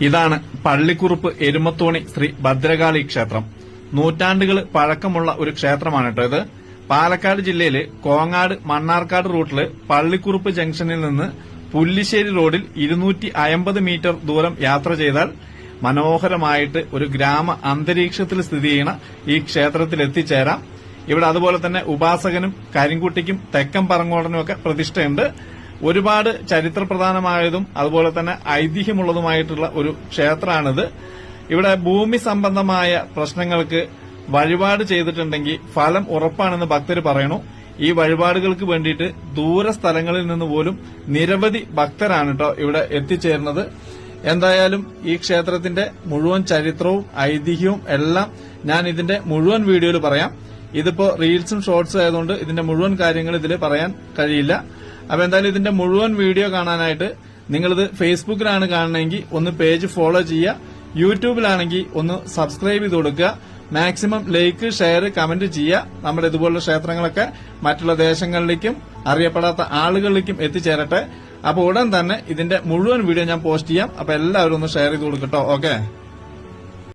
ഇതാണ് പള്ളിക്കുറുപ്പ് എരുമത്തോണി ശ്രീ ഭദ്രകാളി ക്ഷേത്രം. നൂറ്റാണ്ടുകൾ പഴക്കമുള്ള ഒരു ക്ഷേത്രമാണ് കേട്ടോ ഇത്. പാലക്കാട് ജില്ലയില് കോങ്ങാട് മണ്ണാർക്കാട് റൂട്ടില് പള്ളിക്കുറുപ്പ് ജംഗ്ഷനിൽ നിന്ന് പുല്ലിശ്ശേരി റോഡിൽ 250 മീറ്റർ ദൂരം യാത്ര ചെയ്താൽ മനോഹരമായിട്ട് ഒരു ഗ്രാമ അന്തരീക്ഷത്തിൽ സ്ഥിതി ചെയ്യുന്ന ഈ ക്ഷേത്രത്തിൽ എത്തിച്ചേരാം. ഇവിടെ അതുപോലെ തന്നെ ഉപാസകനും കരിങ്കുട്ടിക്കും തെക്കൻ പറങ്ങോടനും ഒക്കെ പ്രതിഷ്ഠയുണ്ട്. ഒരുപാട് ചരിത്രപ്രധാനമായതും അതുപോലെ തന്നെ ഐതിഹ്യമുള്ളതുമായിട്ടുള്ള ഒരു ക്ഷേത്രമാണിത്. ഇവിടെ ഭൂമി സംബന്ധമായ പ്രശ്നങ്ങൾക്ക് വഴിപാട് ചെയ്തിട്ടുണ്ടെങ്കിൽ ഫലം ഉറപ്പാണെന്ന് ഭക്തർ പറയണു. ഈ വഴിപാടുകൾക്ക് വേണ്ടിയിട്ട് ദൂര സ്ഥലങ്ങളിൽ നിന്ന് പോലും നിരവധി ഭക്തരാണ് കേട്ടോ ഇവിടെ എത്തിച്ചേരുന്നത്. എന്തായാലും ഈ ക്ഷേത്രത്തിന്റെ മുഴുവൻ ചരിത്രവും ഐതിഹ്യവും എല്ലാം ഞാൻ ഇതിന്റെ മുഴുവൻ വീഡിയോയിൽ പറയാം. ഇതിപ്പോ റീൽസും ഷോർട്സും ആയതുകൊണ്ട് ഇതിന്റെ മുഴുവൻ കാര്യങ്ങൾ ഇതിൽ പറയാൻ കഴിയില്ല. അപ്പൊ എന്തായാലും ഇതിന്റെ മുഴുവൻ വീഡിയോ കാണാനായിട്ട് നിങ്ങളിത് ഫേസ്ബുക്കിലാണ് കാണണമെങ്കിൽ ഒന്ന് പേജ് ഫോളോ ചെയ്യുക. യൂട്യൂബിലാണെങ്കിൽ ഒന്ന് സബ്സ്ക്രൈബ് ചെയ്ത് കൊടുക്കുക. മാക്സിമം ലൈക്ക്, ഷെയർ, കമന്റ് ചെയ്യുക. നമ്മുടെ ഇതുപോലുള്ള ക്ഷേത്രങ്ങളൊക്കെ മറ്റുള്ള ദേശങ്ങളിലേക്കും അറിയപ്പെടാത്ത ആളുകളിലേക്കും എത്തിച്ചേരട്ടെ. അപ്പൊ ഉടൻ തന്നെ ഇതിന്റെ മുഴുവൻ വീഡിയോ ഞാൻ പോസ്റ്റ് ചെയ്യാം. അപ്പൊ എല്ലാവരും ഒന്ന് ഷെയർ ചെയ്ത് കൊടുക്കട്ടോ. ഓക്കെ.